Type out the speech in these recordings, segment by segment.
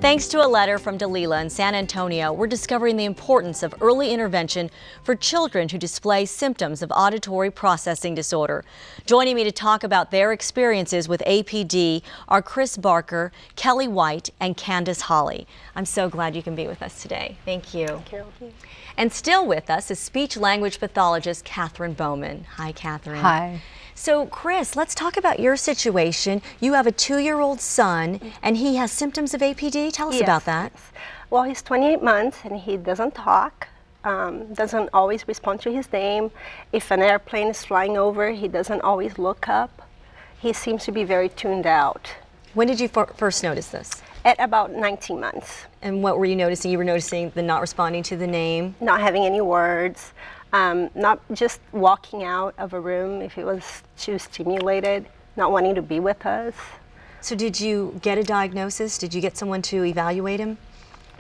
Thanks to a letter from Dalila in San Antonio, we're discovering the importance of early intervention for children who display symptoms of auditory processing disorder. Joining me to talk about their experiences with APD are Chris Barker, Kelly White, and Candace Holly. I'm so glad you can be with us today. Thank you. Thank you. And still with us is speech-language pathologist Katherine Bowman. Hi, Katherine. Hi. So, Chris, let's talk about your situation. You have a 2-year-old son, and he has symptoms of APD. Tell us about that. Yes. Well, he's 28 months, and he doesn't talk, doesn't always respond to his name. If an airplane is flying over, he doesn't always look up. He seems to be very tuned out. When did you first notice this? At about 19 months. And what were you noticing? You were noticing the not responding to the name? Not having any words. Not just walking out of a room if it was too stimulated, not wanting to be with us. So did you get a diagnosis? Did you get someone to evaluate him?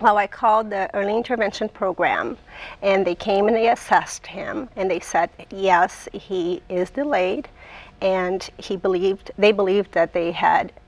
Well, I called the early intervention program, and they came and they assessed him, and they said, yes, he is delayed, and they believed that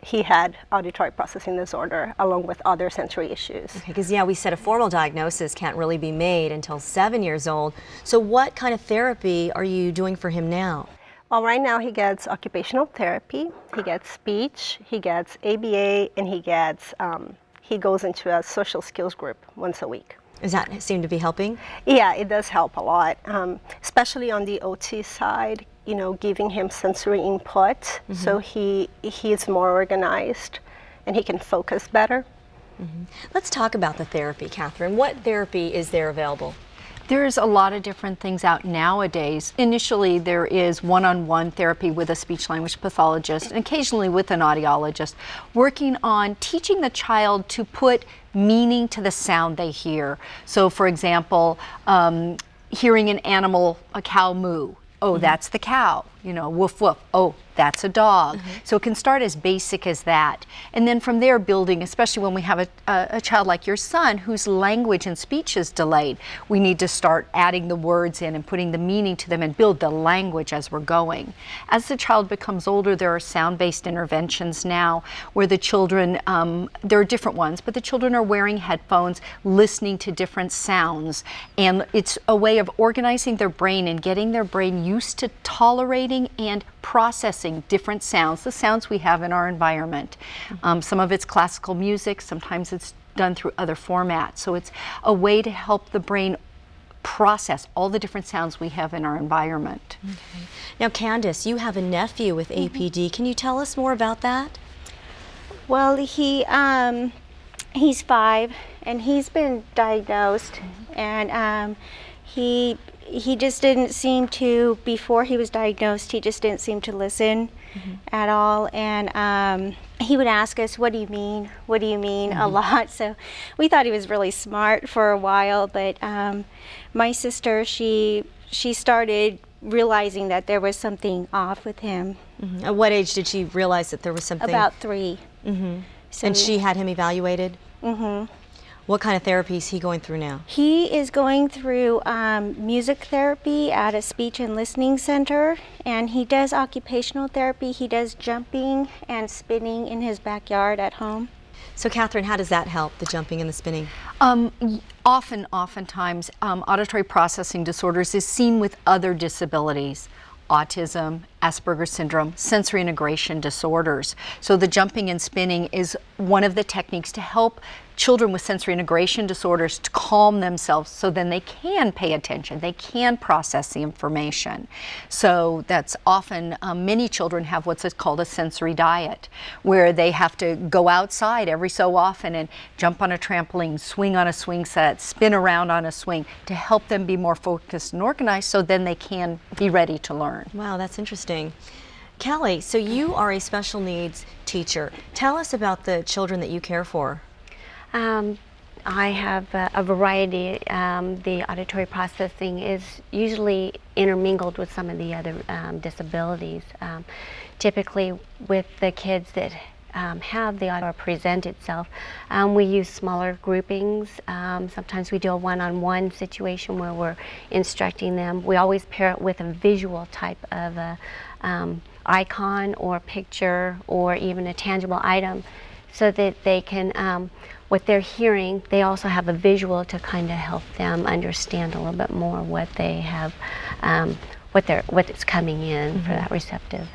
he had auditory processing disorder along with other sensory issues. Okay, because we said a formal diagnosis can't really be made until 7 years old. So what kind of therapy are you doing for him now? Well, right now he gets occupational therapy, he gets speech, he gets ABA, and he goes into a social skills group once a week. Does that seem to be helping? Yeah, it does help a lot, especially on the OT side, giving him sensory input, so he is more organized and he can focus better. Let's talk about the therapy, Katherine. What therapy is there available? There's a lot of different things out nowadays. Initially, there is one-on-one therapy with a speech-language pathologist and occasionally with an audiologist, working on teaching the child to put meaning to the sound they hear. So, for example, hearing an animal, a cow moo. Oh, that's the cow. Woof, woof. Oh, that's a dog. So it can start as basic as that. And then from there building, especially when we have a child like your son whose language and speech is delayed, we need to start adding the words in and putting the meaning to them and build the language as we're going. As the child becomes older, there are sound-based interventions now where the children, there are different ones, but the children are wearing headphones, listening to different sounds. And it's a way of organizing their brain and getting their brain used to tolerating and processing different sounds, the sounds we have in our environment. Some of it's classical music, sometimes it's done through other formats. So it's a way to help the brain process all the different sounds we have in our environment. Okay. Now, Candace, you have a nephew with APD. Can you tell us more about that? Well, he's 5 and he's been diagnosed, and he just didn't seem to, before he was diagnosed, he just didn't seem to listen at all. And he would ask us, what do you mean? What do you mean? A lot. So we thought he was really smart for a while. But my sister, she started realizing that there was something off with him. At what age did she realize that there was something? About 3. So, and she had him evaluated? What kind of therapy is he going through now? He is going through music therapy at a speech and listening center, and he does occupational therapy. He does jumping and spinning in his backyard at home. So, Katherine, how does that help, the jumping and the spinning? Oftentimes, auditory processing disorders is seen with other disabilities. Autism, Asperger's syndrome, sensory integration disorders. So the jumping and spinning is one of the techniques to help children with sensory integration disorders to calm themselves so then they can pay attention, they can process the information. So that's often, many children have what's called a sensory diet, where they have to go outside every so often and jump on a trampoline, swing on a swing set, spin around on a swing to help them be more focused and organized so then they can be ready to learn. Wow, that's interesting. Kelly, so you are a special needs teacher. Tell us about the children that you care for. I have a variety. The auditory processing is usually intermingled with some of the other disabilities. Typically with the kids that have the auditory present itself, we use smaller groupings. Sometimes we do a one-on-one situation where we're instructing them. We always pair it with a visual type of icon or picture or even a tangible item, so that they can, what they're hearing, they also have a visual to kind of help them understand a little bit more what they have, what's coming in for that receptive.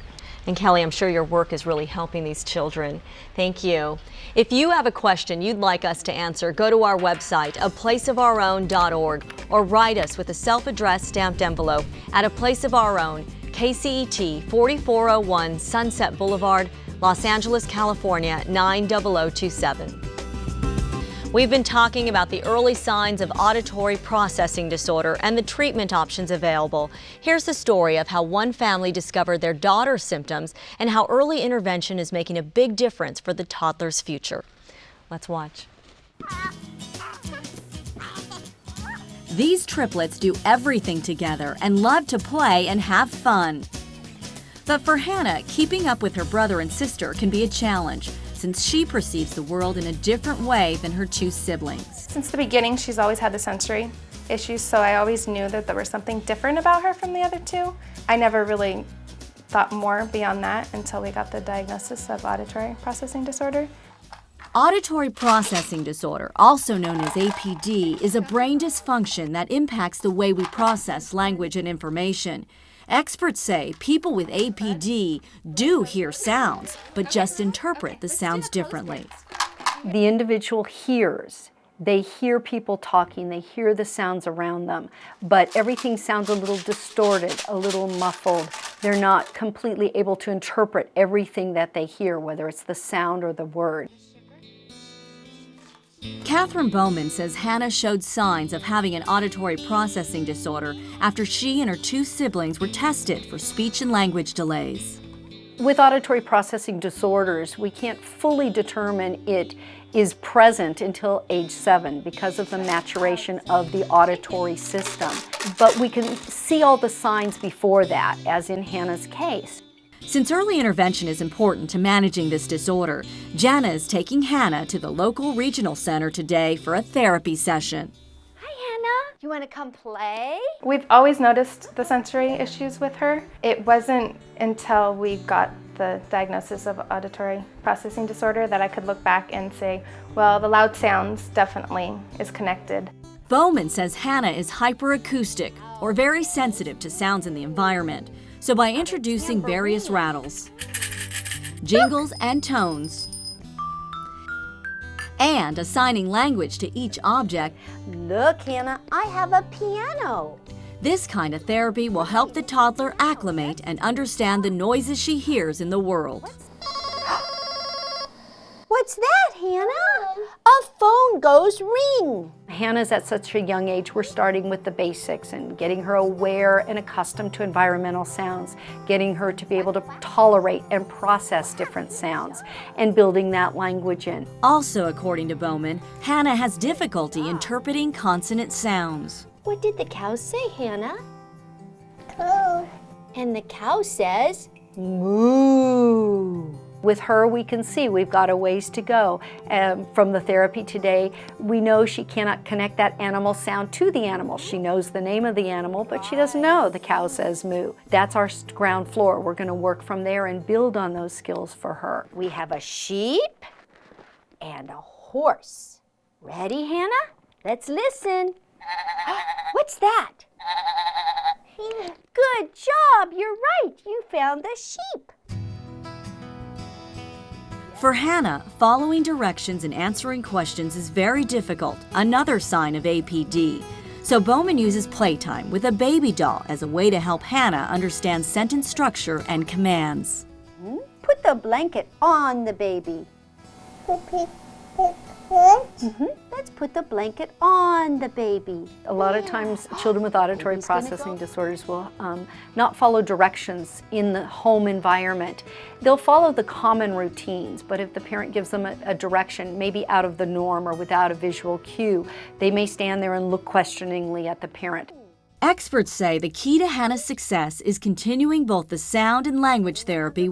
And Kelly, I'm sure your work is really helping these children. Thank you. If you have a question you'd like us to answer, go to our website, aplaceofourown.org, or write us with a self-addressed stamped envelope at A Place of Our Own, KCET 4401 Sunset Boulevard, Los Angeles, California 90027. We've been talking about the early signs of auditory processing disorder and the treatment options available. Here's the story of how one family discovered their daughter's symptoms and how early intervention is making a big difference for the toddler's future. Let's watch. These triplets do everything together and love to play and have fun. But for Hannah, keeping up with her brother and sister can be a challenge, since she perceives the world in a different way than her two siblings. Since the beginning, she's always had the sensory issues, so I always knew that there was something different about her from the other two. I never really thought more beyond that until we got the diagnosis of auditory processing disorder. Auditory processing disorder, also known as APD, is a brain dysfunction that impacts the way we process language and information. Experts say people with APD do hear sounds, but just interpret the sounds differently. The individual hears. They hear people talking, they hear the sounds around them, but everything sounds a little distorted, a little muffled. They're not completely able to interpret everything that they hear, whether it's the sound or the word. Katherine Bowman says Hannah showed signs of having an auditory processing disorder after she and her two siblings were tested for speech and language delays. With auditory processing disorders, we can't fully determine it is present until age 7 because of the maturation of the auditory system. But we can see all the signs before that, as in Hannah's case. Since early intervention is important to managing this disorder, Jana is taking Hannah to the local regional center today for a therapy session. Hi, Hannah. You want to come play? We've always noticed the sensory issues with her. It wasn't until we got the diagnosis of auditory processing disorder that I could look back and say, well, the loud sounds definitely is connected. Bowman says Hannah is hyperacoustic, or very sensitive to sounds in the environment. So by introducing various rattles, jingles, and tones, and assigning language to each object, Look, Hannah, I have a piano. this kind of therapy will help the toddler acclimate and understand the noises she hears in the world. What's that, Hannah? A phone goes ring. Hannah's at such a young age, we're starting with the basics and getting her aware and accustomed to environmental sounds, getting her to be able to tolerate and process different sounds, and building that language in. Also, according to Bowman, Hannah has difficulty interpreting consonant sounds. What did the cow say, Hannah? Cow. And the cow says, moo. With her, we can see we've got a ways to go. From the therapy today, we know she cannot connect that animal sound to the animal. She knows the name of the animal, but she doesn't know the cow says moo. That's our ground floor. We're going to work from there and build on those skills for her. We have a sheep and a horse. Ready, Hannah? Let's listen. What's that? Good job. You're right. You found the sheep. For Hannah, following directions and answering questions is very difficult, another sign of APD. So Bowman uses playtime with a baby doll as a way to help Hannah understand sentence structure and commands. Put the blanket on the baby. Let's put the blanket on the baby. A lot of times, children with auditory processing disorders will not follow directions in the home environment. They'll follow the common routines, but if the parent gives them a direction, maybe out of the norm or without a visual cue, they may stand there and look questioningly at the parent. Experts say the key to Hannah's success is continuing both the sound and language therapy